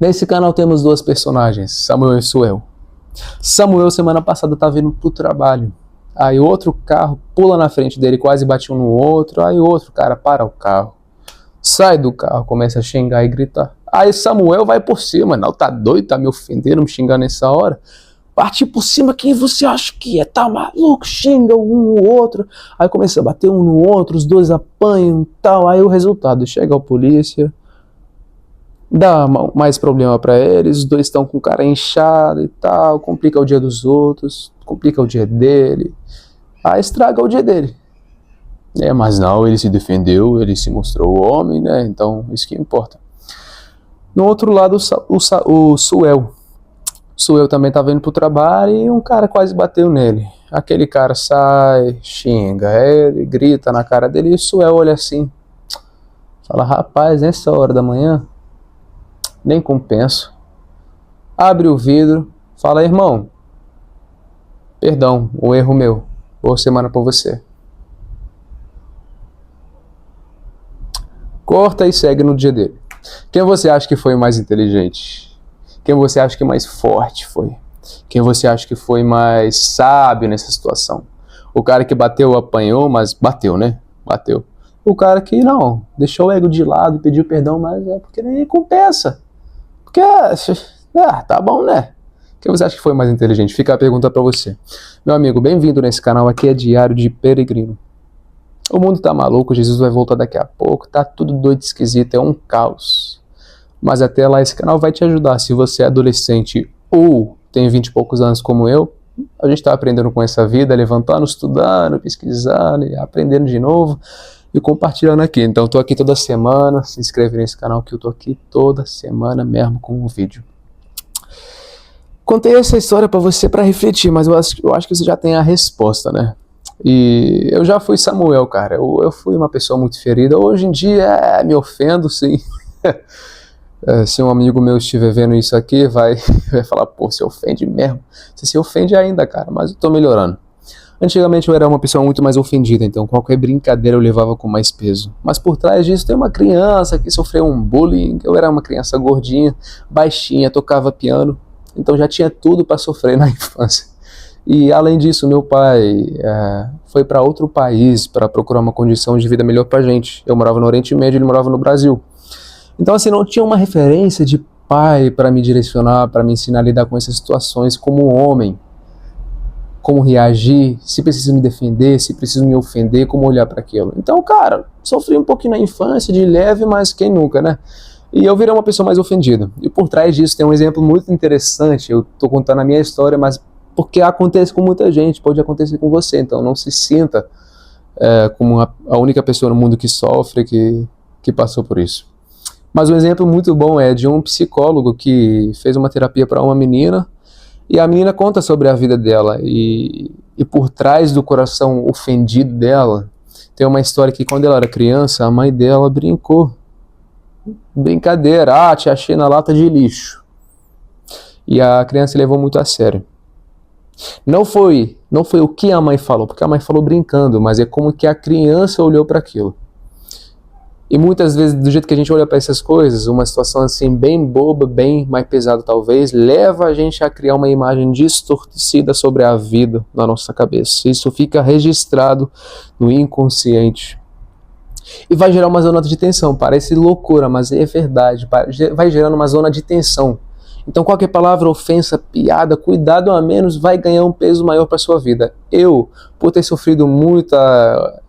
Nesse canal temos duas personagens, Samuel e Suel. Samuel, semana passada, tá vindo pro trabalho. Aí outro carro pula na frente dele, quase bate um no outro. Aí outro cara para o carro, sai do carro, começa a xingar e gritar. Aí Samuel vai por cima. Não, tá doido? Tá me ofendendo, me xingando nessa hora? Partir por cima, quem você acha que é? Tá maluco? Xinga um no outro. Aí começa a bater um no outro, os dois apanham e tal. Aí o resultado, chega a polícia, dá mais problema pra eles, os dois estão com o cara inchado e tal, complica o dia dos outros, complica o dia dele, aí estraga o dia dele. Mas não, ele se defendeu, ele se mostrou homem, né? Então isso que importa. No outro lado, o Suel. Suel também tava indo pro trabalho e um cara quase bateu nele. Aquele cara sai, xinga ele, grita na cara dele e o Suel olha assim, fala, rapaz, nessa hora da manhã, nem compenso. Abre o vidro, fala, irmão, perdão, o erro meu, boa semana pra você. Corta e segue no dia dele. Quem você acha que foi mais inteligente? Quem você acha que mais forte foi? Quem você acha que foi mais sábio nessa situação? O cara que bateu, apanhou, mas bateu, né? Bateu. O cara que não, deixou o ego de lado, pediu perdão, mas é porque nem compensa. Porque, tá bom, né? Quem você acha que foi mais inteligente? Fica a pergunta pra você. Meu amigo, bem-vindo nesse canal, aqui é Diário de Peregrino. O mundo tá maluco, Jesus vai voltar daqui a pouco, tá tudo doido, esquisito, é um caos. Mas até lá esse canal vai te ajudar. Se você é adolescente ou tem 20 e poucos anos como eu, a gente tá aprendendo com essa vida, levantando, estudando, pesquisando, aprendendo de novo e compartilhando aqui. Então tô aqui toda semana, se inscreve nesse canal que eu tô aqui toda semana mesmo com um vídeo. Contei essa história pra você pra refletir, mas eu acho que você já tem a resposta, né? E eu já fui Samuel, cara. Eu fui uma pessoa muito ferida. Hoje em dia me ofendo, sim. Se um amigo meu estiver vendo isso aqui, vai falar, pô, você ofende mesmo? Você se ofende ainda, cara, mas eu tô melhorando. Antigamente eu era uma pessoa muito mais ofendida, então qualquer brincadeira eu levava com mais peso. Mas por trás disso tem uma criança que sofreu um bullying. Eu era uma criança gordinha, baixinha, tocava piano, então já tinha tudo para sofrer na infância. E além disso, meu pai foi para outro país para procurar uma condição de vida melhor pra gente. Eu morava no Oriente Médio, ele morava no Brasil. Então assim, não tinha uma referência de pai para me direcionar, para me ensinar a lidar com essas situações como homem. Como reagir, se preciso me defender, se preciso me ofender, como olhar para aquilo. Então, cara, sofri um pouquinho na infância, de leve, mas quem nunca, né? E eu virei uma pessoa mais ofendida. E por trás disso tem um exemplo muito interessante. Eu tô contando a minha história, mas porque acontece com muita gente, pode acontecer com você. Então não se sinta como a única pessoa no mundo que sofre, que passou por isso. Mas um exemplo muito bom é de um psicólogo que fez uma terapia para uma menina, e a menina conta sobre a vida dela, e por trás do coração ofendido dela, tem uma história que quando ela era criança, a mãe dela brincou. Brincadeira, te achei na lata de lixo. E a criança levou muito a sério. Não foi o que a mãe falou, porque a mãe falou brincando, mas é como que a criança olhou para aquilo. E muitas vezes, do jeito que a gente olha para essas coisas, uma situação assim bem boba, bem mais pesada talvez, leva a gente a criar uma imagem distorcida sobre a vida na nossa cabeça. Isso fica registrado no inconsciente. E vai gerar uma zona de tensão. Parece loucura, mas é verdade. Vai gerando uma zona de tensão. Então qualquer palavra, ofensa, piada, cuidado a menos vai ganhar um peso maior para sua vida. Eu, por ter sofrido muita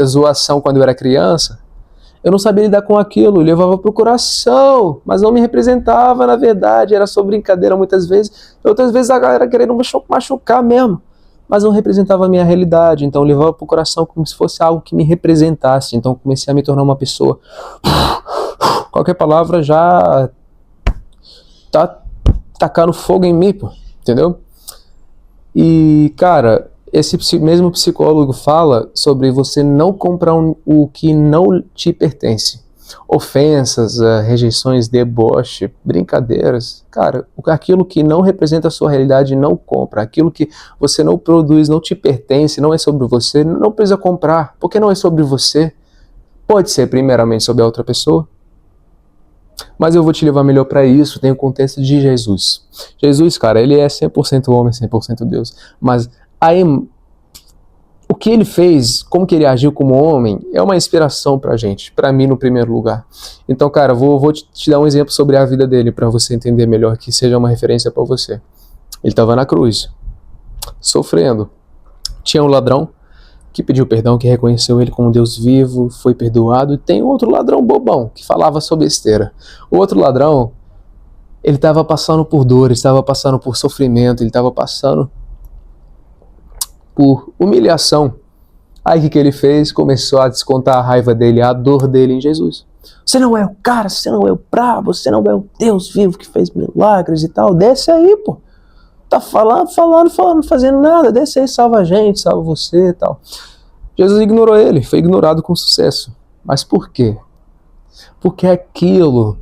zoação quando eu era criança, eu não sabia lidar com aquilo, levava pro coração, mas não me representava na verdade, era só brincadeira muitas vezes. Outras vezes a galera querendo machucar mesmo, mas não representava a minha realidade, então eu levava pro coração como se fosse algo que me representasse. Então comecei a me tornar uma pessoa, qualquer palavra já tá tacando fogo em mim, pô, entendeu? E cara, esse mesmo psicólogo fala sobre você não comprar o que não te pertence. Ofensas, rejeições, deboche, brincadeiras. Cara, aquilo que não representa a sua realidade, não compra. Aquilo que você não produz, não te pertence, não é sobre você, não precisa comprar. Porque não é sobre você. Pode ser primeiramente sobre a outra pessoa, Mas eu vou te levar melhor para isso, tem o contexto de Jesus. Jesus, cara, ele é 100% homem, 100% Deus. Mas aí, o que ele fez, como que ele agiu como homem, é uma inspiração pra gente, pra mim no primeiro lugar. Então, cara, vou te dar um exemplo sobre a vida dele para você entender melhor, que seja uma referência para você. Ele estava na cruz, sofrendo. Tinha um ladrão que pediu perdão, que reconheceu ele como Deus vivo, foi perdoado. E tem outro ladrão bobão, que falava só besteira. O outro ladrão, ele estava passando por dor, estava passando por sofrimento, ele estava passando por humilhação. Aí o que ele fez? Começou a descontar a raiva dele, a dor dele em Jesus. Você não é o cara, você não é o brabo, você não é o Deus vivo que fez milagres e tal. Desce aí, pô. Tá falando, fazendo nada. Desce aí, salva a gente, salva você e tal. Jesus ignorou ele, foi ignorado com sucesso. Mas por quê? Porque aquilo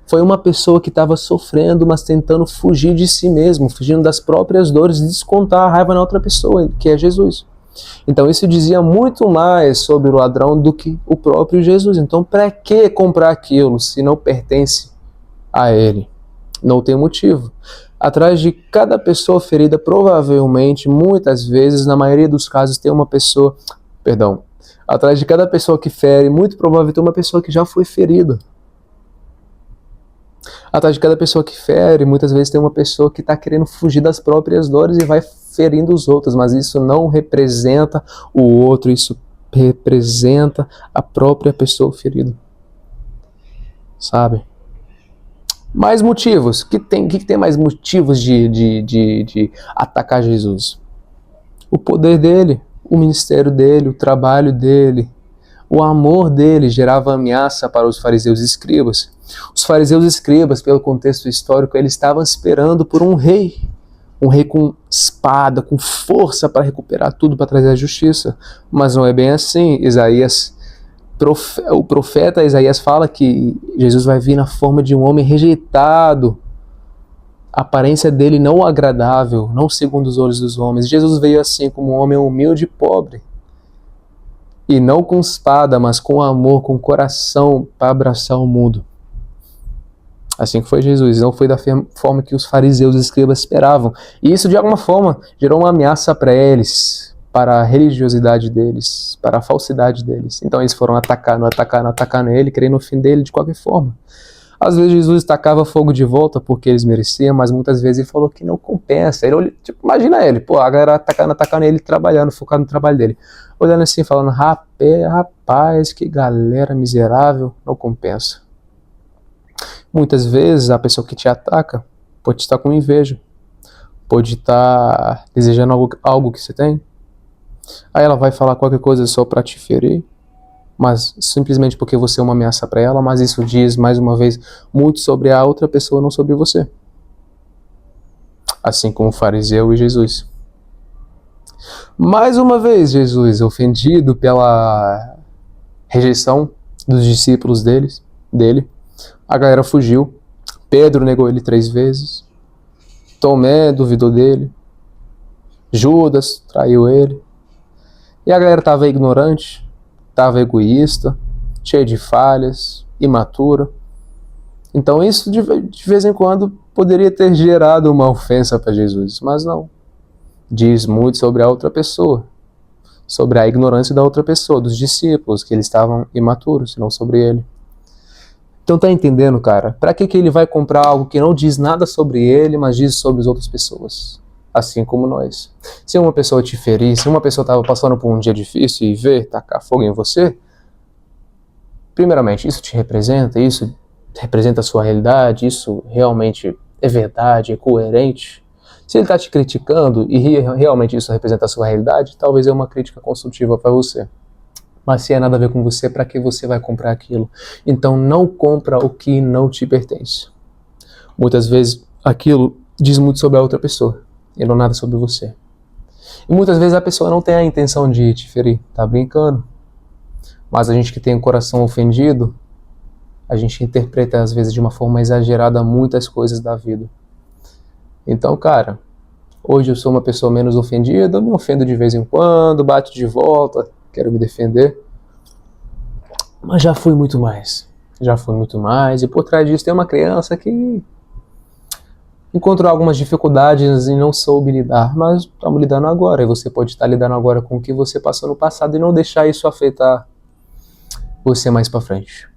foi uma pessoa que estava sofrendo, mas tentando fugir de si mesmo, fugindo das próprias dores e descontar a raiva na outra pessoa, que é Jesus. Então isso dizia muito mais sobre o ladrão do que o próprio Jesus. Então para que comprar aquilo se não pertence a ele? Não tem motivo. Atrás de cada pessoa ferida, provavelmente, muitas vezes, na maioria dos casos, tem uma pessoa... Perdão. Atrás de cada pessoa que fere, muito provavelmente tem uma pessoa que já foi ferida. Atrás de cada pessoa que fere, muitas vezes tem uma pessoa que está querendo fugir das próprias dores e vai ferindo os outros, mas isso não representa o outro, isso representa a própria pessoa ferida. Sabe? Mais motivos. Que tem mais motivos de atacar Jesus? O poder dele, o ministério dele, o trabalho dele, o amor dele gerava ameaça para os fariseus e escribas. Os fariseus e escribas, pelo contexto histórico, eles estavam esperando por um rei com espada, com força para recuperar tudo, para trazer a justiça. Mas não é bem assim. O profeta Isaías fala que Jesus vai vir na forma de um homem rejeitado, a aparência dele não agradável, não segundo os olhos dos homens. Jesus veio assim como um homem humilde e pobre, e não com espada, mas com amor, com coração, para abraçar o mundo. Assim que foi Jesus, não foi da forma que os fariseus e escribas esperavam. E isso de alguma forma gerou uma ameaça para eles, para a religiosidade deles, para a falsidade deles. Então eles foram atacando ele, querendo o fim dele de qualquer forma. Às vezes Jesus tacava fogo de volta porque eles mereciam, mas muitas vezes ele falou que não compensa. Ele, tipo, imagina ele, a galera atacando ele, trabalhando, focado no trabalho dele. Olhando assim, falando, rapaz, que galera miserável, não compensa. Muitas vezes a pessoa que te ataca pode estar com inveja, pode estar desejando algo que você tem. Aí ela vai falar qualquer coisa só para te ferir, mas simplesmente porque você é uma ameaça para ela, mas isso diz, mais uma vez, muito sobre a outra pessoa, não sobre você. Assim como o fariseu e Jesus. Mais uma vez, Jesus, ofendido pela rejeição dos discípulos dele, a galera fugiu. Pedro negou ele 3 vezes. Tomé duvidou dele. Judas traiu ele. E a galera estava ignorante, estava egoísta, cheia de falhas, imatura. Então isso de vez em quando poderia ter gerado uma ofensa para Jesus, mas não. Diz muito sobre a outra pessoa, sobre a ignorância da outra pessoa, dos discípulos, que eles estavam imaturos, não sobre ele. Então tá entendendo, cara? Para que ele vai comprar algo que não diz nada sobre ele, mas diz sobre as outras pessoas? Assim como nós. Se uma pessoa te ferir, se uma pessoa estava passando por um dia difícil e vê tacar fogo em você, primeiramente, isso te representa? Isso representa a sua realidade? Isso realmente é verdade, é coerente? Se ele está te criticando e realmente isso representa a sua realidade, talvez é uma crítica construtiva para você. Mas se é nada a ver com você, para que você vai comprar aquilo? Então não compra o que não te pertence. Muitas vezes aquilo diz muito sobre a outra pessoa e não nada sobre você. E muitas vezes a pessoa não tem a intenção de te ferir, tá brincando. Mas a gente que tem o coração ofendido, a gente interpreta às vezes de uma forma exagerada muitas coisas da vida. Então, cara, hoje eu sou uma pessoa menos ofendida, eu me ofendo de vez em quando, bato de volta, quero me defender. Mas já fui muito mais. já foi muito mais, e por trás disso tem uma criança que encontrou algumas dificuldades e não soube lidar, mas estamos lidando agora, e você pode estar lidando agora com o que você passou no passado e não deixar isso afetar você mais pra frente.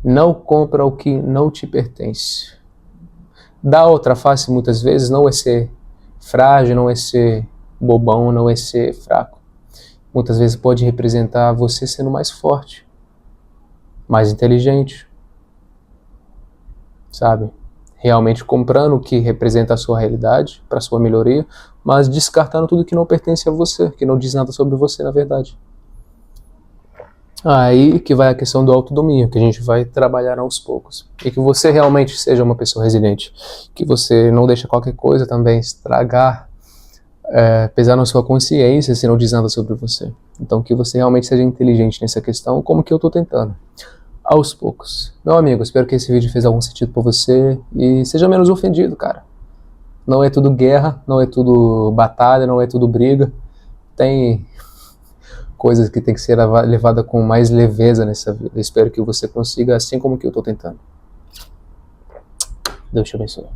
Não compra o que não te pertence. Dar outra face muitas vezes não é ser frágil, não é ser bobão, não é ser fraco. Muitas vezes pode representar você sendo mais forte, mais inteligente, sabe? Realmente comprando o que representa a sua realidade, para sua melhoria, mas descartando tudo que não pertence a você, que não diz nada sobre você na verdade. Aí que vai a questão do autodomínio, que a gente vai trabalhar aos poucos. E que você realmente seja uma pessoa resiliente. Que você não deixe qualquer coisa também estragar, pesar na sua consciência se não diz nada sobre você. Então que você realmente seja inteligente nessa questão, como que eu tô tentando. Aos poucos. Meu amigo, espero que esse vídeo fez algum sentido pra você e seja menos ofendido, cara. Não é tudo guerra, não é tudo batalha, não é tudo briga. Tem coisas que tem que ser levada com mais leveza nessa vida. Eu espero que você consiga, assim como que eu tô tentando. Deus te abençoe.